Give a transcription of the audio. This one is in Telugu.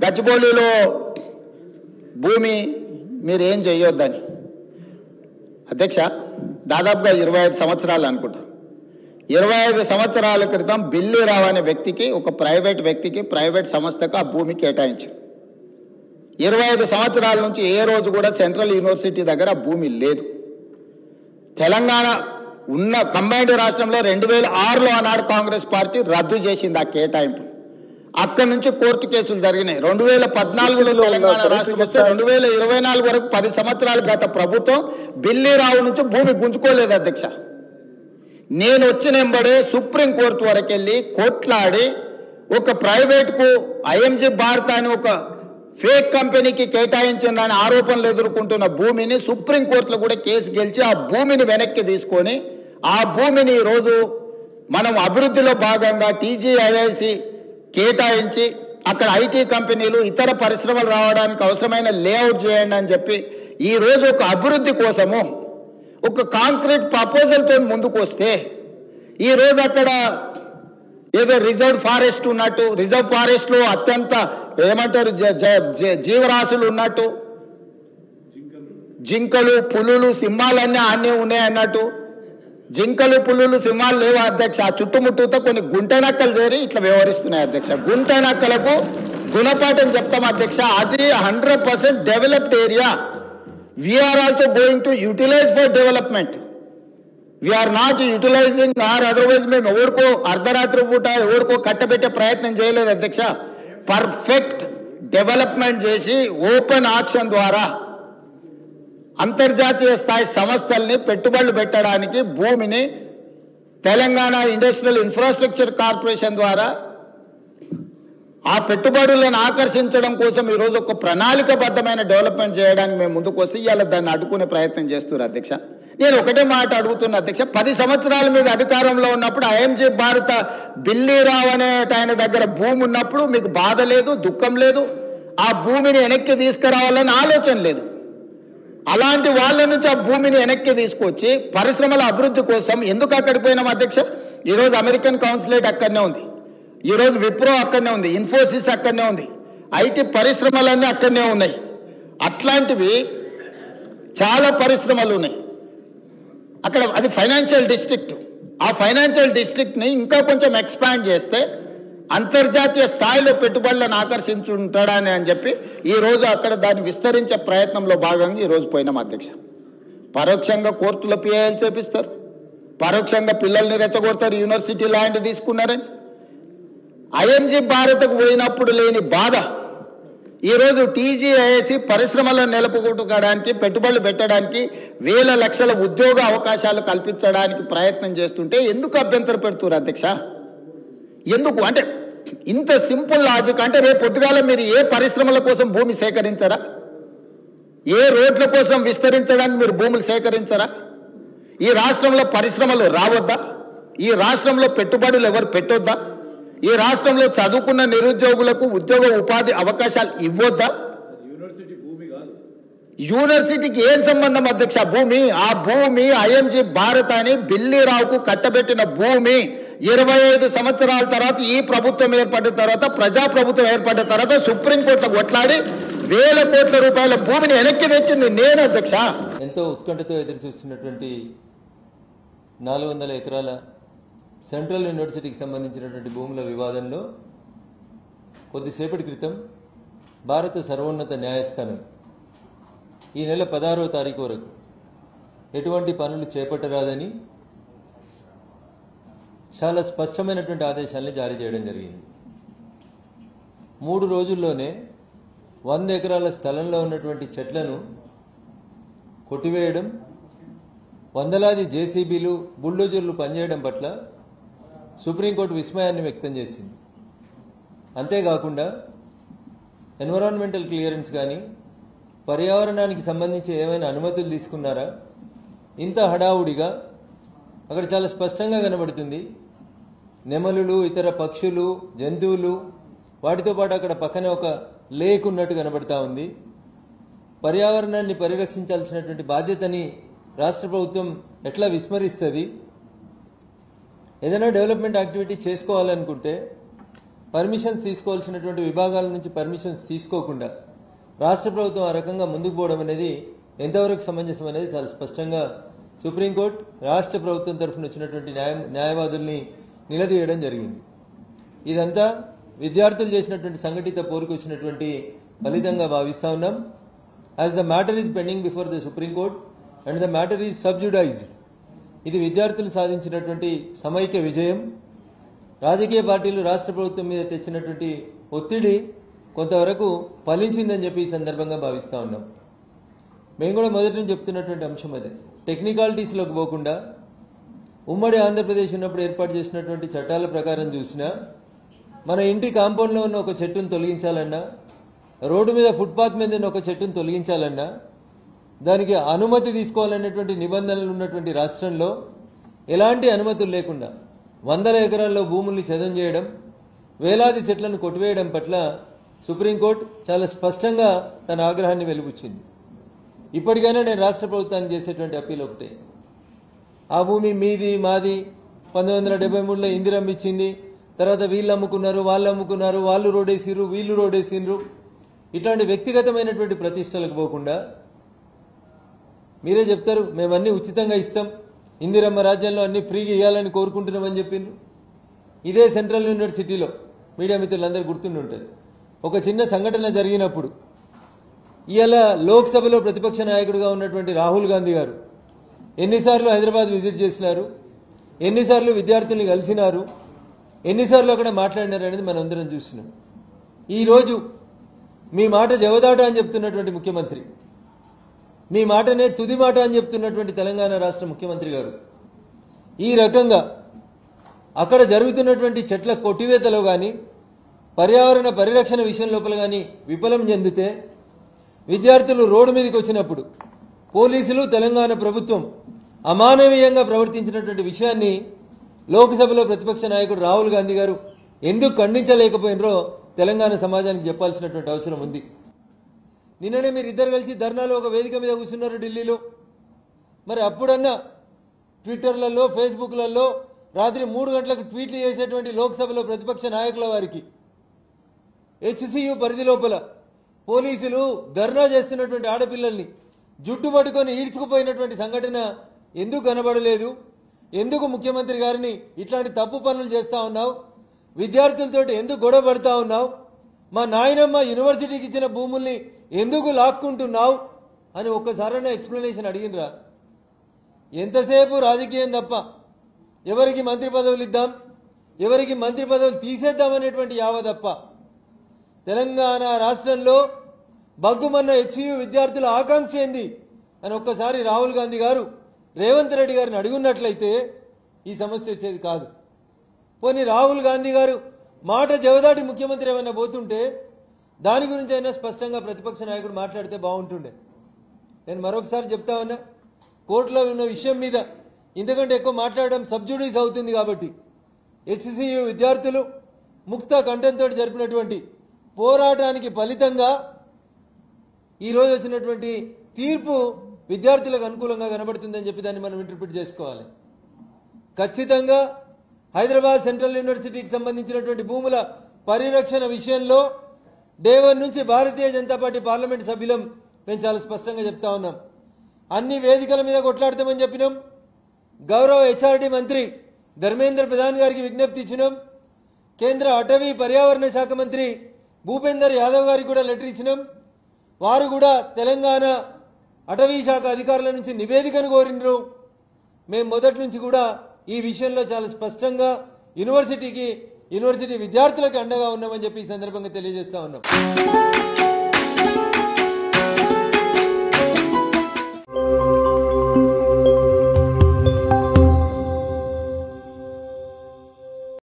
గచ్చిబౌలిలో భూమి మీరు ఏం చేయొద్దని. అధ్యక్ష, దాదాపుగా 25 సంవత్సరాలు అనుకుంటా, 25 సంవత్సరాల క్రితం బిల్లీరావు అనే వ్యక్తికి, ఒక ప్రైవేట్ వ్యక్తికి, ప్రైవేట్ సంస్థకు ఆ భూమి కేటాయించారు. 25 సంవత్సరాల నుంచి ఏ రోజు కూడా సెంట్రల్ యూనివర్సిటీ దగ్గర ఆ భూమి లేదు. తెలంగాణ ఉన్న కంబైన్డ్ రాష్ట్రంలో 2006లో ఆనాడు కాంగ్రెస్ పార్టీ రద్దు చేసింది ఆ కేటాయింపు. అక్కడి నుంచి కోర్టు కేసులు జరిగినాయి. 2014లో తెలంగాణ రాష్ట్రం వస్తే 2024 వరకు 10 సంవత్సరాలు గత ప్రభుత్వం బిల్లీరావు నుంచి భూమి గుంజుకోలేదు అధ్యక్ష. నేను వచ్చినంబడే సుప్రీంకోర్టు వరకు వెళ్ళి కొట్లాడి ఒక ప్రైవేట్కు ఐఎంజీ భారత్ అని ఒక ఫేక్ కంపెనీకి కేటాయించిందని ఆరోపణలు ఎదుర్కొంటున్న భూమిని సుప్రీంకోర్టులో కూడా కేసు గెలిచి ఆ భూమిని వెనక్కి తీసుకొని ఆ భూమిని ఈరోజు మనం అభివృద్ధిలో భాగంగా టీజీఐఐసి కేటాయించి అక్కడ ఐటీ కంపెనీలు ఇతర పరిశ్రమలు రావడానికి అవసరమైన లేఅవుట్ చేయండి అని చెప్పి ఈరోజు ఒక అభివృద్ధి కోసము ఒక కాంక్రీట్ ప్రపోజల్తో ముందుకు వస్తే ఈరోజు అక్కడ ఏదో రిజర్వ్ ఫారెస్ట్ ఉన్నట్టు, రిజర్వ్ ఫారెస్ట్లో అత్యంత ఏమంటారు జీవరాశులు ఉన్నట్టు, జింకలు, పులులు, సింహాలన్నీ అన్నీ ఉన్నాయి అన్నట్టు. జింకలు, పులులు, సింహాలు లేవు అధ్యక్ష. ఆ చుట్టుముట్టుతో కొన్ని గుంట నక్కలు చేరి ఇట్లా వ్యవహరిస్తున్నాయి అధ్యక్ష. గుంట నక్కలకు గుణపాఠం చెప్తాం అధ్యక్ష. అది 100% developed area. We are also going to utilise for development. We are not utilising or otherwise మేము ఎవరికో అర్ధరాత్రి పూట ఎవరికో కట్టబెట్టే ప్రయత్నం చేయలేదు అధ్యక్ష. పర్ఫెక్ట్ డెవలప్మెంట్ చేసి ఓపెన్ ఆక్షన్ ద్వారా అంతర్జాతీయ స్థాయి సంస్థల్ని పెట్టుబడులు పెట్టడానికి భూమిని తెలంగాణ ఇండస్ట్రియల్ ఇన్ఫ్రాస్ట్రక్చర్ కార్పొరేషన్ ద్వారా ఆ పెట్టుబడులను ఆకర్షించడం కోసం ఈరోజు ఒక ప్రణాళికబద్ధమైన డెవలప్మెంట్ చేయడానికి మేము ముందుకు వస్తే ఇవాళ దాన్ని అడ్డుకునే ప్రయత్నం చేస్తున్నారు అధ్యక్ష. నేను ఒకటే మాట అడుగుతున్నా అధ్యక్ష, 10 సంవత్సరాల మీద అధికారంలో ఉన్నప్పుడు ఐఎంజీ భారత బిల్లీరావు అనే ఆయన దగ్గర భూమి ఉన్నప్పుడు మీకు బాధ లేదు, దుఃఖం లేదు, ఆ భూమిని వెనక్కి తీసుకురావాలని ఆలోచన లేదు. అలాంటి వాళ్ళ నుంచి ఆ భూమిని వెనక్కి తీసుకొచ్చి పరిశ్రమల అభివృద్ధి కోసం ఎందుకు అక్కడికి పోయినాం అధ్యక్ష? ఈరోజు అమెరికన్ కౌన్సిలేట్ అక్కడనే ఉంది, ఈరోజు విప్రో అక్కడనే ఉంది, ఇన్ఫోసిస్ అక్కడనే ఉంది, ఐటీ పరిశ్రమలన్నీ అక్కడనే ఉన్నాయి. అట్లాంటివి చాలా పరిశ్రమలు ఉన్నాయి అక్కడ. అది ఫైనాన్షియల్ డిస్ట్రిక్ట్. ఆ ఫైనాన్షియల్ డిస్ట్రిక్ట్ని ఇంకా కొంచెం ఎక్స్పాండ్ చేస్తే అంతర్జాతీయ స్థాయిలో పెట్టుబడులను ఆకర్షించుంటాడని అని చెప్పి ఈరోజు అక్కడ దాన్ని విస్తరించే ప్రయత్నంలో భాగంగా ఈరోజు పోయినాం అధ్యక్ష. పరోక్షంగా కోర్టులో పిఐఎల్ చేపిస్తారు, పరోక్షంగా పిల్లల్ని రెచ్చగొడతారు, యూనివర్సిటీ ల్యాండ్ తీసుకున్నారని. ఐఎంజీ భారత్కు పోయినప్పుడు లేని బాధ ఈరోజు టీజీఐఐసి పరిశ్రమలను నెలకొల్పడానికి, పెట్టుబడులు పెట్టడానికి, వేల లక్షల ఉద్యోగ అవకాశాలు కల్పించడానికి ప్రయత్నం చేస్తుంటే ఎందుకు అభ్యంతరం పెడుతున్నారు అధ్యక్ష? ఎందుకు అంటే ఇంత సింపుల్ లాజిక్. అంటే రేపు పొద్దుగాల మీరు ఏ పరిశ్రమల కోసం భూమి సేకరించరా? ఏ రోడ్ల కోసం విస్తరించడానికి మీరు భూములు సేకరించరా? ఈ రాష్ట్రంలో పరిశ్రమలు రావద్దా? ఈ రాష్ట్రంలో పెట్టుబడులు ఎవరు పెట్టొద్దా? ఈ రాష్ట్రంలో చదువుకున్న నిరుద్యోగులకు ఉద్యోగ ఉపాధి అవకాశాలు ఇవ్వొద్దా? యూనివర్సిటీకి ఏం సంబంధం అధ్యక్ష భూమి? ఆ భూమి ఐఎంజీ భారత్ అని బిల్లీరావుకు కట్టబెట్టిన భూమి 25 సంవత్సరాల తర్వాత ఈ ప్రభుత్వం ఏర్పడిన తర్వాత, ప్రజాప్రభుత్వం ఏర్పడిన తర్వాత సుప్రీంకోర్టులో కొట్లాడి వేల కోట్ల రూపాయల భూమిని వెనక్కి తెచ్చింది నేను అధ్యక్ష. ఎంతో ఉత్కంఠతో ఎదురు చూస్తున్నటువంటి 400 ఎకరాల సెంట్రల్ యూనివర్సిటీకి సంబంధించినటువంటి భూముల వివాదంలో కొద్దిసేపటి క్రితం భారత సర్వోన్నత న్యాయస్థానం ఈ నెల 16వ తారీఖు వరకు ఎటువంటి పనులు చేపట్టరాదని చాలా స్పష్టమైనటువంటి ఆదేశాలను జారీ చేయడం జరిగింది. 3 రోజుల్లోనే 100 ఎకరాల స్థలంలో ఉన్నటువంటి చెట్లను కొట్టివేయడం, వందలాది జేసీబీలు, బుల్డోజర్లు పనిచేయడం పట్ల సుప్రీంకోర్టు విస్మయాన్ని వ్యక్తం చేసింది. అంతేకాకుండా ఎన్విరాన్మెంటల్ క్లియరెన్స్ కానీ, పర్యావరణానికి సంబంధించి ఏమైనా అనుమతులు తీసుకున్నారా? ఇంత హడావుడిగా అక్కడ చాలా స్పష్టంగా కనబడుతుంది. నెమలులు, ఇతర పక్షులు, జంతువులు, వాటితో పాటు అక్కడ పక్కనే ఒక లేక్ ఉన్నట్టు కనబడతా ఉంది. పర్యావరణాన్ని పరిరక్షించాల్సినటువంటి బాధ్యతని రాష్ట్ర ప్రభుత్వం ఎట్లా విస్మరిస్తుంది? ఏదైనా డెవలప్మెంట్ యాక్టివిటీ చేసుకోవాలనుకుంటే పర్మిషన్స్ తీసుకోవాల్సినటువంటి విభాగాల నుంచి పర్మిషన్స్ తీసుకోకుండా రాష్ట్ర ప్రభుత్వం ఆ రకంగా ముందుకు పోవడం అనేది ఎంతవరకు సమంజసం అనేది చాలా స్పష్టంగా సుప్రీంకోర్టు రాష్ట్ర ప్రభుత్వం తరఫున వచ్చినటువంటి న్యాయవాదుల్ని నిలదీయడం జరిగింది. ఇదంతా విద్యార్థులు చేసినటువంటి సంఘటిత పోరుకు వచ్చినటువంటి ఫలితంగా భావిస్తా ఉన్నాం. As the matter is pending before the Supreme Court and the matter is subjudiced. ఇది విద్యార్థులు సాధించినటువంటి సమైక్య విజయం. రాజకీయ పార్టీలు రాష్ట్ర ప్రభుత్వం మీద తెచ్చినటువంటి ఒత్తిడి కొంతవరకు ఫలించిందని చెప్పి ఈ సందర్భంగా భావిస్తా ఉన్నాం. మేము కూడా మొదటి నుంచి చెప్తున్నటువంటి అంశం అదే. టెక్నికాలిటీస్లోకి పోకుండా ఉమ్మడి ఆంధ్రప్రదేశ్ ఉన్నప్పుడు ఏర్పాటు చేసినటువంటి చట్టాల ప్రకారం చూసినా మన ఇంటి కాంపౌండ్లో ఉన్న ఒక చెట్టును తొలగించాలన్నా, రోడ్డు మీద ఫుట్పాత్ మీద ఉన్న ఒక చెట్టును తొలగించాలన్నా దానికి అనుమతి తీసుకోవాలనేటువంటి నిబంధనలు ఉన్నటువంటి రాష్ట్రంలో ఎలాంటి అనుమతులు లేకుండా వందల ఎకరాల్లో భూముల్ని చదం చేయడం, వేలాది చెట్లను కొట్టివేయడం పట్ల సుప్రీంకోర్టు చాలా స్పష్టంగా తన ఆగ్రహాన్ని వెలిబుచ్చింది. ఇప్పటికైనా నేను రాష్ట్ర ప్రభుత్వానికి చేసేటువంటి అప్పీల్ ఒకటే. ఆ భూమి మీది మాది 1973లో ఇందిరమ్మ ఇచ్చింది, తర్వాత వీళ్ళు అమ్ముకున్నారు, వాళ్ళు అమ్ముకున్నారు, వాళ్ళు రోడేసిర్రు, వీళ్ళు రోడేసిర్రు, ఇట్లాంటి వ్యక్తిగతమైనటువంటి ప్రతిష్టలకు పోకుండా మీరే చెప్తారు మేమన్నీ ఉచితంగా ఇస్తాం, ఇందిరమ్మ రాజ్యంలో అన్ని ఫ్రీగా ఇవ్వాలని కోరుకుంటున్నామని చెప్పిండ్రు. ఇదే సెంట్రల్ యూనివర్సిటీలో మీడియా మిత్రులందరూ గుర్తుండి ఉంటుంది. ఒక చిన్న సంఘటన జరిగినప్పుడు ఇవాళ లోక్సభలో ప్రతిపక్ష నాయకుడిగా ఉన్నటువంటి రాహుల్ గాంధీ గారు ఎన్నిసార్లు హైదరాబాద్ విజిట్ చేసినారు, ఎన్నిసార్లు విద్యార్థుల్ని కలిసినారు, ఎన్నిసార్లు అక్కడ మాట్లాడినారు అనేది మనం అందరం చూస్తున్నాం. ఈరోజు మీ మాట జవదాట అని చెప్తున్నటువంటి ముఖ్యమంత్రి, మీ మాటనే తుది మాట అని చెప్తున్నటువంటి తెలంగాణ రాష్ట్ర ముఖ్యమంత్రి గారు ఈ రకంగా అక్కడ జరుగుతున్నటువంటి చెట్ల కొట్టివేతలో కానీ పర్యావరణ పరిరక్షణ విషయం లోపల కానీ విఫలం చెందితే విద్యార్థులు రోడ్డు మీదకి వచ్చినప్పుడు పోలీసులు తెలంగాణ ప్రభుత్వం అమానవీయంగా ప్రవర్తించినటువంటి విషయాన్ని లోక్సభలో ప్రతిపక్ష నాయకుడు రాహుల్ గాంధీ గారు ఎందుకు ఖండించలేకపోయినరో తెలంగాణ సమాజానికి చెప్పాల్సినటువంటి అవసరం ఉంది. నిన్ననే మీరు ఇద్దరు కలిసి ధర్నాలో ఒక వేదిక మీద కూర్చున్నారు ఢిల్లీలో. మరి అప్పుడన్నా ట్విట్టర్లలో ఫేస్బుక్లలో రాత్రి 3 గంటలకు ట్వీట్లు చేసేటువంటి లోక్సభలో ప్రతిపక్ష నాయకుల వారికి హెచ్సియు పరిధి లోపల పోలీసులు ధర్నా చేస్తున్నటువంటి ఆడపిల్లల్ని జుట్టు పట్టుకొని ఈడ్చుకుపోయినటువంటి సంఘటన ఎందుకు కనబడలేదు? ఎందుకు ముఖ్యమంత్రి గారిని ఇట్లాంటి తప్పు పనులు చేస్తా ఉన్నావు? విద్యార్థులతో ఎందుకు గొడవ పడతా ఉన్నావు? మా నాయనమ్మ యూనివర్సిటీకి ఇచ్చిన భూముల్ని ఎందుకు లాక్కుంటున్నావు అని ఒక్కసారైనా ఎక్స్ప్లెనేషన్ అడిగినరా? ఎంతసేపు రాజకీయం తప్ప ఎవరికి మంత్రి పదవులు ఇద్దాం, ఎవరికి మంత్రి పదవులు తీసేద్దామనేటువంటి యావ తప్ప తెలంగాణ రాష్ట్రంలో బగ్గుమన్న హెచ్సియు విద్యార్థుల ఆకాంక్ష ఏంది అని ఒక్కసారి రాహుల్ గాంధీ గారు రేవంత్ రెడ్డి గారిని అడుగున్నట్లయితే ఈ సమస్య వచ్చేది కాదు. పోనీ రాహుల్ గాంధీ గారు మాట జవదాటి ముఖ్యమంత్రి ఏమన్నా పోతుంటే దాని గురించి అయినా స్పష్టంగా ప్రతిపక్ష నాయకుడు మాట్లాడితే బాగుంటుండే. నేను మరొకసారి చెప్తా ఉన్నా, కోర్టులో ఉన్న విషయం మీద ఇంతకంటే ఎక్కువ మాట్లాడడం సబ్జుడీస్ అవుతుంది. కాబట్టి హెచ్సియు విద్యార్థులు ముక్త కంఠంతో జరిపినటువంటి పోరాటానికి ఫలితంగా ఈరోజు వచ్చినటువంటి తీర్పు విద్యార్థులకు అనుకూలంగా కనబడుతుందని చెప్పి దాన్ని మనం ఇంటర్ప్రిట్ చేసుకోవాలి. ఖచ్చితంగా హైదరాబాద్ సెంట్రల్ యూనివర్సిటీకి సంబంధించినటువంటి భూముల పరిరక్షణ విషయంలో డే 1 నుంచి భారతీయ జనతా పార్టీ పార్లమెంట్ సభ్యులం మేము చాలా స్పష్టంగా చెప్తా ఉన్నాం. అన్ని వేదికల మీద కొట్లాడతామని చెప్పినాం. గౌరవ హెచ్ఆర్డీ మంత్రి ధర్మేంద్ర ప్రధాన్ గారికి విజ్ఞప్తి ఇచ్చినాం. కేంద్ర అటవీ పర్యావరణ శాఖ మంత్రి భూపేందర్ యాదవ్ గారికి కూడా లెటర్ ఇచ్చినాం. వారు కూడా తెలంగాణ అటవీ శాఖ అధికారుల నుంచి నివేదికను కోరినరు. మేము మొదటి నుంచి కూడా ఈ విషయంలో చాలా స్పష్టంగా యూనివర్సిటీ విద్యార్థులకు అండగా ఉన్నామని చెప్పి ఈ సందర్భంగా తెలియజేస్తా ఉన్నాం.